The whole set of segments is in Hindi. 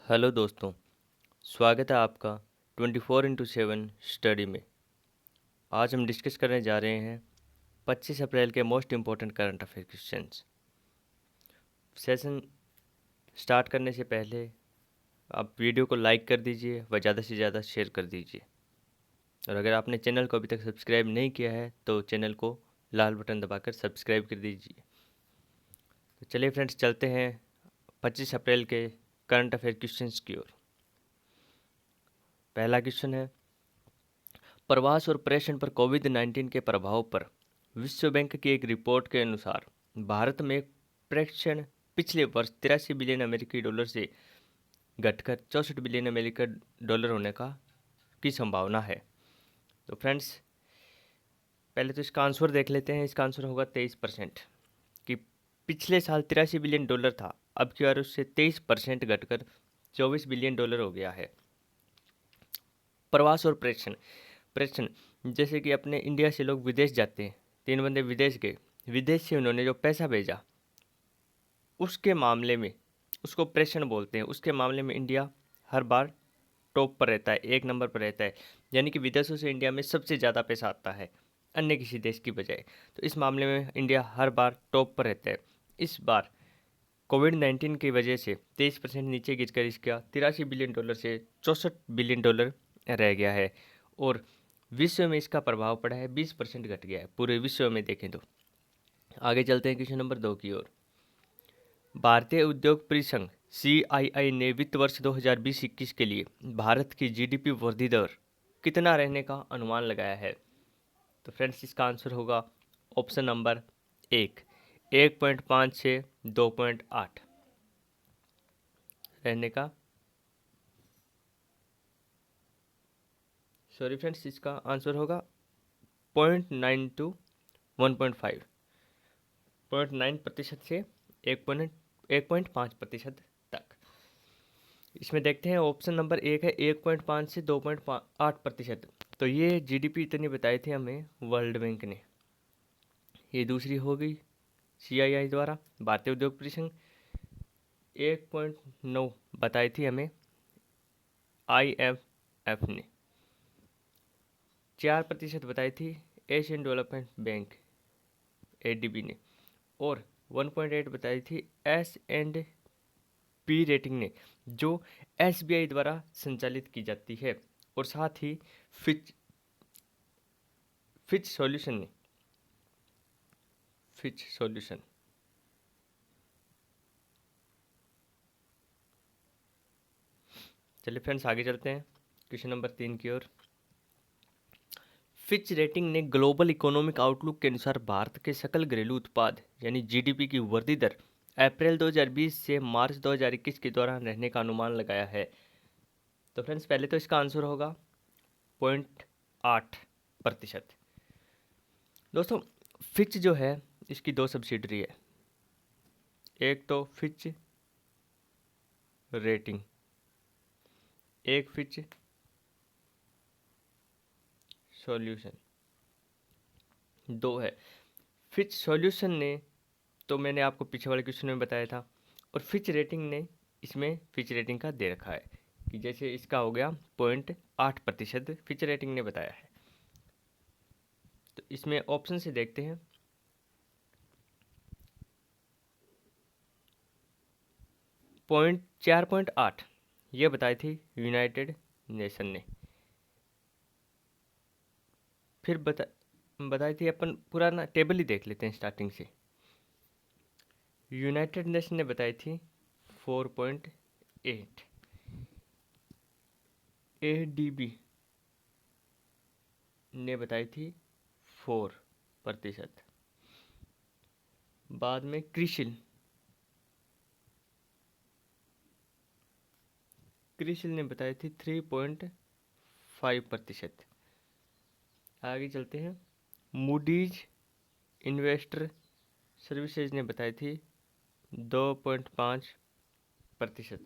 हेलो दोस्तों, स्वागत है आपका 24x7 स्टडी में। आज हम डिस्कस करने जा रहे हैं 25 अप्रैल के most important current affair questions. Session start करने से पहले आप वीडियो को लाइक कर दीजिए व ज़्यादा से ज़्यादा शेयर कर दीजिए। और अगर आपने चैनल को अभी तक सब्सक्राइब नहीं किया है तो चैनल को लाल बटन दबाकर सब्सक्राइब कर दीजिए। तो चलिए फ्रेंड्स, चलते हैं 25 अप्रैल के करंट अफेयर क्वेश्चंस की ओर। पहला क्वेश्चन है, प्रवास और पर्यटन पर कोविड-19 के प्रभाव पर विश्व बैंक की एक रिपोर्ट के अनुसार भारत में पर्यटन पिछले वर्ष 83 बिलियन अमेरिकी डॉलर से घटकर 64 बिलियन अमेरिकी डॉलर होने की संभावना है। तो फ्रेंड्स, पहले तो इसका आंसर देख लेते हैं। इसका आंसर होगा 23%। कि पिछले साल 83 बिलियन डॉलर था, अब की बार उससे 23% घटकर 24 बिलियन डॉलर हो गया है। प्रवास और पर्यटन जैसे कि अपने इंडिया से लोग विदेश जाते हैं। 3 बंदे विदेश गए, विदेश से उन्होंने जो पैसा भेजा उसके मामले में उसको पर्यटन बोलते हैं। उसके मामले में इंडिया हर बार टॉप पर रहता है, 1 नंबर पर रहता है। यानी कि विदेशों से इंडिया में सबसे ज़्यादा पैसा आता है अन्य किसी देश की बजाय। तो इस मामले में इंडिया हर बार टॉप पर रहता है। इस बार कोविड-19 की वजह से 23% नीचे गिरकर इसका 83 बिलियन डॉलर से 64 बिलियन डॉलर रह गया है। और विश्व में इसका प्रभाव पड़ा है, 20% घट गया है पूरे विश्व में देखें तो। आगे चलते हैं क्वेश्चन नंबर 2 की ओर। भारतीय उद्योग परिसंघ CII ने वित्त वर्ष 2020-21 के लिए भारत की GDP वृद्धि दर कितना रहने का अनुमान लगाया है। तो फ्रेंड्स, इसका आंसर होगा ऑप्शन नंबर 1.5 से 2.8 रहने का। सॉरी फ्रेंड्स, इसका आंसर होगा 0.9 टू 1.5। 0.9% से 1.5% तक। इसमें देखते हैं, ऑप्शन नंबर 1 है 1.5 से 2.8%। तो ये GDP इतनी बताई थी हमें वर्ल्ड बैंक ने। ये दूसरी हो गई CII द्वारा, भारतीय उद्योग परिसंघ। 1.9 बताई थी हमें IMF ने। 4% बताई थी एशियन डेवलपमेंट बैंक ADB ने। और 1.8 बताई थी S&P रेटिंग ने, जो SBI द्वारा संचालित की जाती है। और साथ ही फिच सॉल्यूशन ने। Fitch solution. चलिए फ्रेंड्स, आगे चलते हैं क्वेश्चन नंबर 3 की ओर। फिच रेटिंग ने ग्लोबल इकोनॉमिक आउटलुक के अनुसार भारत के सकल घरेलू उत्पाद यानी GDP की वृद्धि दर अप्रैल 2020 से मार्च 2021 के दौरान रहने का अनुमान लगाया है। तो फ्रेंड्स, पहले तो इसका आंसर होगा 0.8%। दोस्तों, फिच जो है इसकी 2 सब्सिडरी है। एक तो फिच रेटिंग, एक फिच सॉल्यूशन। 2 है। फिच सॉल्यूशन ने तो मैंने आपको पीछे वाले क्वेश्चन में बताया था। और फिच रेटिंग ने इसमें फिच रेटिंग का दे रखा है कि जैसे इसका हो गया 0.8% फिच रेटिंग ने बताया है। तो इसमें ऑप्शन से देखते हैं। 4.8 ये बताई थी यूनाइटेड नेशन ने। फिर बताई थी, अपन पुराना टेबल ही देख लेते हैं स्टार्टिंग से। यूनाइटेड नेशन ने बताई थी 4.8। ADB ने बताई थी 4%। बाद में क्रिसिल ने बताई थी 3.5%। आगे चलते हैं। मूडीज इन्वेस्टर सर्विसेज ने बताई थी 2.5%।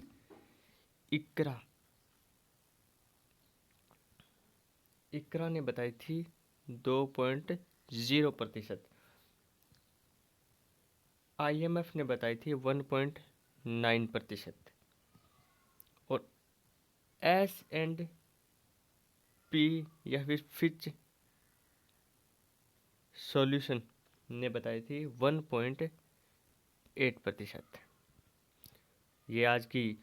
इकरा ने बताई थी 2.0%। IMF ने बताई थी 1.9%। और S&P या फिर फिच सॉल्यूशन ने बताई थी 1.8%। ये आज की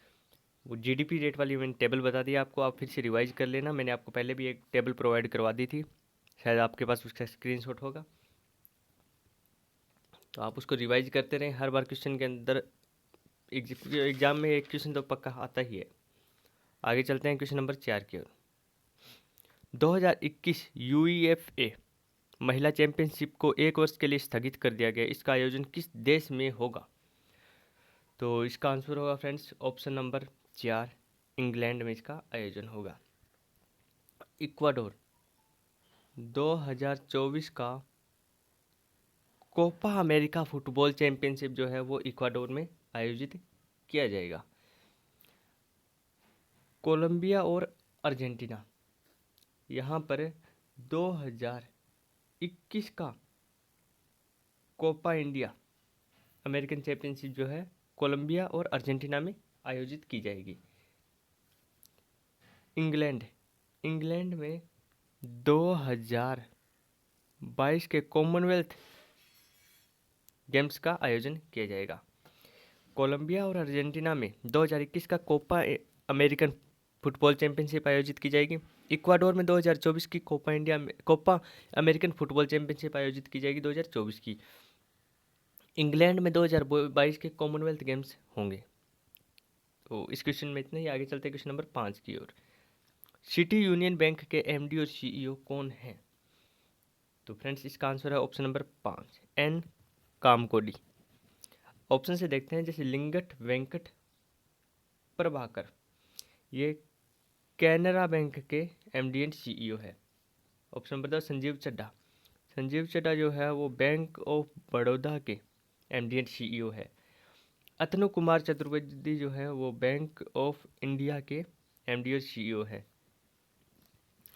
वो जीडीपी रेट वाली मैंने टेबल बता दी आपको, आप फिर से रिवाइज कर लेना। मैंने आपको पहले भी एक टेबल प्रोवाइड करवा दी थी, शायद आपके पास उसका स्क्रीनशॉट होगा, तो आप उसको रिवाइज करते रहें। हर बार क्वेश्चन के अंदर एग्जाम में एक क्वेश्चन तो पक्का आता ही है। आगे चलते हैं क्वेश्चन नंबर 4 की ओर। 2021 यूईएफए महिला चैंपियनशिप को 1 वर्ष के लिए स्थगित कर दिया गया। इसका आयोजन किस देश में होगा? तो इसका आंसर होगा फ्रेंड्स ऑप्शन नंबर 4, इंग्लैंड में इसका आयोजन होगा। इक्वाडोर 2024 का कोपा अमेरिका फुटबॉल चैंपियनशिप जो है वो इक्वाडोर में आयोजित किया जाएगा। कोलंबिया और अर्जेंटीना, यहाँ पर 2021 का कोपा इंडिया अमेरिकन चैंपियनशिप जो है कोलंबिया और अर्जेंटीना में आयोजित की जाएगी। इंग्लैंड में 2022 के कॉमनवेल्थ गेम्स का आयोजन किया जाएगा। कोलंबिया और अर्जेंटीना में 2021 का कोपा अमेरिकन फुटबॉल चैंपियनशिप आयोजित की जाएगी। इक्वाडोर में 2024 की कोपा अमेरिकन फुटबॉल चैंपियनशिप आयोजित की जाएगी 2024 की। इंग्लैंड में 2022 के कॉमनवेल्थ गेम्स होंगे। तो इस क्वेश्चन में इतना ही। आगे चलते हैं क्वेश्चन नंबर 5 की ओर। सिटी यूनियन बैंक के एमडी और सीईओ कौन हैं? तो फ्रेंड्स इसका आंसर है ऑप्शन नंबर 5, एन कामकोडी। ऑप्शन से देखते हैं, जैसे लिंगट वेंकट प्रभाकर, ये कैनरा बैंक के एमडी एंड सीईओ है। ऑप्शन नंबर 2 संजीव चड्ढा जो है वो बैंक ऑफ बड़ौदा के एमडी एंड सीईओ है। अतनु कुमार चतुर्वेदी जो है वो बैंक ऑफ इंडिया के एमडी और सीईओ है।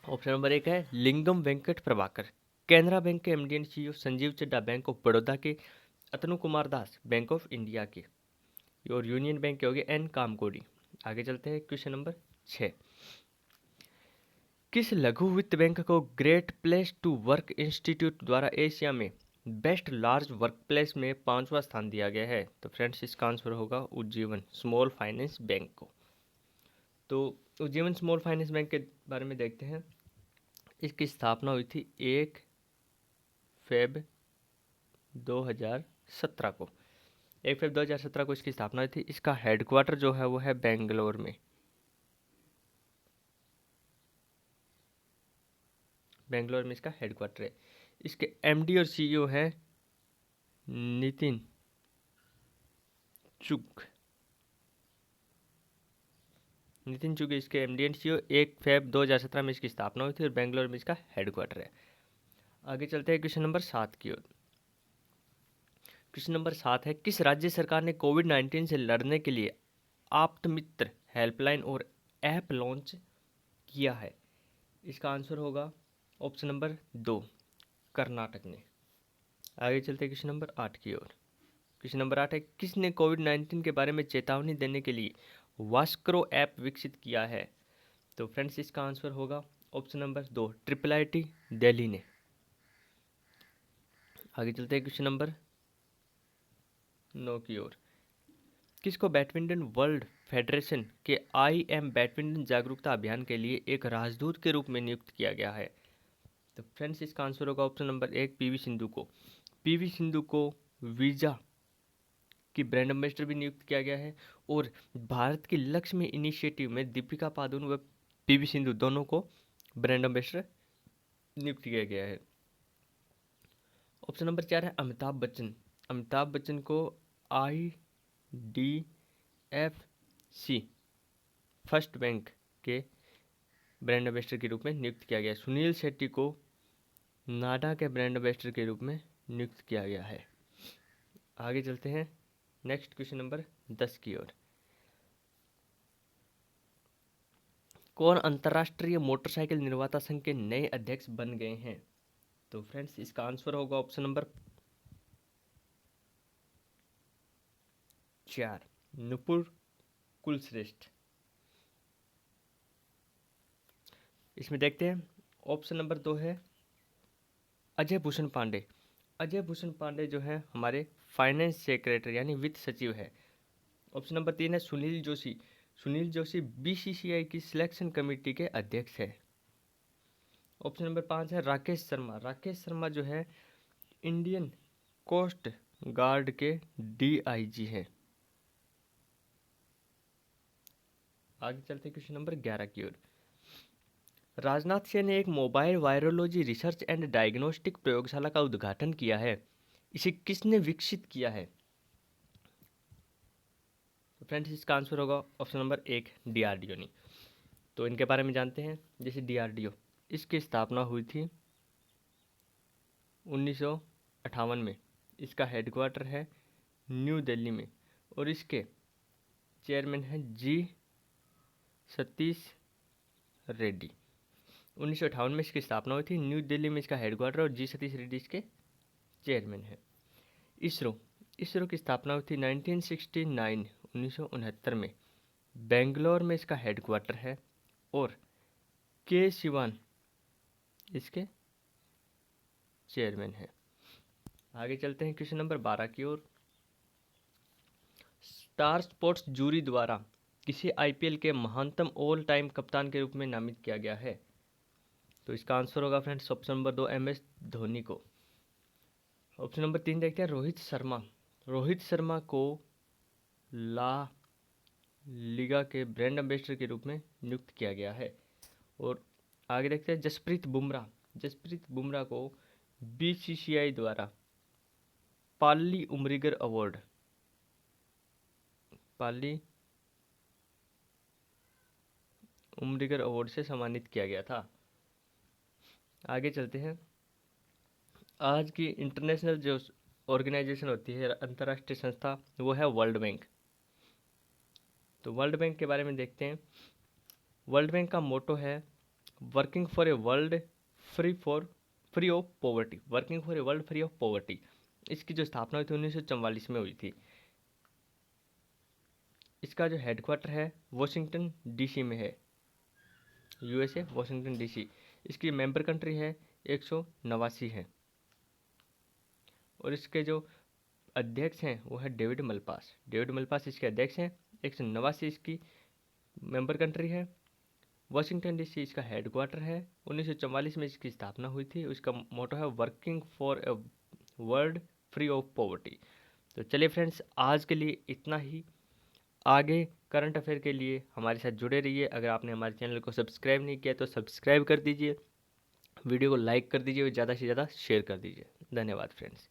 ऑप्शन नंबर 1 है लिंगम वेंकट प्रभाकर, कैनरा बैंक के MD and CEO. Sanjiv Chadha Bank of Baroda के। Atanu Kumar Das Bank of India के। और यूनियन बैंक के हो गए एन कामकोडी। आगे चलते हैं क्वेश्चन नंबर 6। किस लघु वित्त बैंक को great place to work institute द्वारा एशिया में बेस्ट लार्ज वर्क प्लेस में 5वां स्थान दिया गया है? तो फ्रेंड्स इसका आंसर होगा उज्जीवन स्मॉल फाइनेंस बैंक को। तो उज्जीवन स्मॉल फाइनेंस बैंक के बारे में देखते हैं। इसकी स्थापना हुई थी 1 फेब 2017 को। 1 फेब 2017 को इसकी स्थापना हुई थी। इसका हेडक्वार्टर जो है वो है बेंगलोर में। बेंगलोर में इसका हेडक्वार्टर है। इसके एमडी और सीईओ हैं नितिन चुग। इसके एमडी एंड सीईओ। 1 फेब 2017 में इसकी स्थापना हुई थी और बेंगलोर में इसका हेडक्वार्टर है। आगे चलते हैं क्वेश्चन नंबर 7 की ओर। क्वेश्चन नंबर 7 है, किस राज्य सरकार ने कोविड-19 से लड़ने के लिए आप्त मित्र हेल्पलाइन और ऐप लॉन्च किया है? इसका आंसर होगा ऑप्शन नंबर 2, कर्नाटक ने। आगे चलते हैं क्वेश्चन नंबर 8 की ओर। क्वेश्चन नंबर 8 है, किसने कोविड-19 के बारे में चेतावनी देने के लिए वास्क्रो ऐप विकसित किया है? तो फ्रेंड्स इसका आंसर होगा ऑप्शन नंबर 2, IIIT दिल्ली ने। आगे चलते हैं क्वेश्चन नंबर 9 की ओर। किसको बैडमिंटन वर्ल्ड फेडरेशन के IM बैडमिंटन जागरूकता अभियान के लिए एक राजदूत के रूप में नियुक्त किया गया है? तो फ्रेंड्स इसका आंसर होगा ऑप्शन नंबर 1, पीवी सिंधु को। पीवी सिंधु को वीजा की ब्रांड एम्बेसडर भी नियुक्त किया गया है। और भारत की लक्ष्मी इनिशिएटिव में दीपिका पादुकोण व पीवी सिंधु दोनों को ब्रांड एम्बेसडर नियुक्त किया गया है। ऑप्शन नंबर 4 है अमिताभ बच्चन को IDFC फर्स्ट बैंक के ब्रांड एम्बेसडर के रूप में नियुक्त किया गया है। सुनील शेट्टी को नाडा के ब्रांड एम्बेसडर के रूप में नियुक्त किया गया है। आगे चलते हैं नेक्स्ट क्वेश्चन नंबर 10 की ओर। कौन अंतर्राष्ट्रीय मोटरसाइकिल निर्माता संघ के नए अध्यक्ष बन गए हैं? तो फ्रेंड्स इसका आंसर होगा ऑप्शन नंबर 4, नुपुर कुलश्रेष्ठ। इसमें देखते हैं ऑप्शन नंबर 2 है अजय भूषण पांडे। अजय भूषण पांडे जो है हमारे फाइनेंस सेक्रेटरी यानी वित्त सचिव है। ऑप्शन नंबर 3 है सुनील जोशी। सुनील जोशी बीसीसीआई की सिलेक्शन कमेटी के अध्यक्ष है। ऑप्शन नंबर 5 है राकेश शर्मा। राकेश शर्मा जो है इंडियन कोस्ट गार्ड के डीआईजी हैं। आगे चलते हैं क्वेश्चन नंबर 11 की ओर। राजनाथ सिंह ने एक mobile virology research and diagnostic प्रयोगशाला का उद्घाटन किया है। इसे किसने विकसित किया है? तो फ्रेंड्स इसका आंसर होगा ऑप्शन नंबर 1 डीआरडीओ ने। तो इनके बारे में जानते हैं। जैसे डीआरडीओ, इसकी स्थापना हुई थी 1958 में। इसका हेडक्वार्टर है न्यू दिल्ली में और इसके चेयरमैन हैं जी सतीश रेड्डी। 1958 में इसकी स्थापना हुई थी, न्यू दिल्ली में इसका हेडक्वार्टर और जी सतीश रेड्डी इसके चेयरमैन है। इसरो, इसरो की स्थापना हुई थी 1969 में। बेंगलोर में इसका हेडक्वार्टर है और के शिवान इसके चेयरमैन है। आगे चलते हैं क्वेश्चन नंबर 12 की ओर। स्टार स्पोर्ट्स जूरी द्वारा किसे आईपीएल के महानतम ऑल टाइम कप्तान के रूप में नामित किया गया है? तो इसका आंसर होगा friends option number 2 MS Dhoni को। ऑप्शन नंबर 3 देखते हैं रोहित शर्मा। रोहित शर्मा को ला लीगा के ब्रांड एम्बेसडर के रूप में नियुक्त किया गया है। और आगे देखते हैं जसप्रीत बुमराह। जसप्रीत बुमराह को बीसीसीआई द्वारा पाली उमरिगर अवार्ड, पाली उमरिगर अवार्ड से सम्मानित किया गया था। आगे चलते हैं। आज की इंटरनेशनल जो ऑर्गेनाइजेशन होती है, अंतर्राष्ट्रीय संस्था, वो है वर्ल्ड बैंक। तो वर्ल्ड बैंक के बारे में देखते हैं। वर्ल्ड बैंक का मोटो है working for a world free of poverty. Working for a world free of poverty. इसकी जो स्थापना हुई थी 1944 में हुई थी। इसका जो हेडक्वार्टर है वॉशिंगटन डीसी में है, यूएसए वॉशिंगटन डीसी। इसकी मेंबर कंट्री है 189 है और इसके जो अध्यक्ष हैं वो है डेविड मलपास। डेविड मलपास इसके अध्यक्ष हैं। 189 इसकी मेंबर कंट्री है। वॉशिंगटन डीसी इसका हेडक्वार्टर है। 1944 में इसकी स्थापना हुई थी। उसका मोटो है working for a world free of poverty. तो चलिए फ्रेंड्स, आज के लिए इतना ही। आगे करंट अफेयर के लिए हमारे साथ जुड़े रहिए। अगर आपने हमारे चैनल को सब्सक्राइब नहीं किया तो सब्सक्राइब कर दीजिए, वीडियो को लाइक कर दीजिए और ज़्यादा से ज़्यादा शेयर कर दीजिए। धन्यवाद फ्रेंड्स।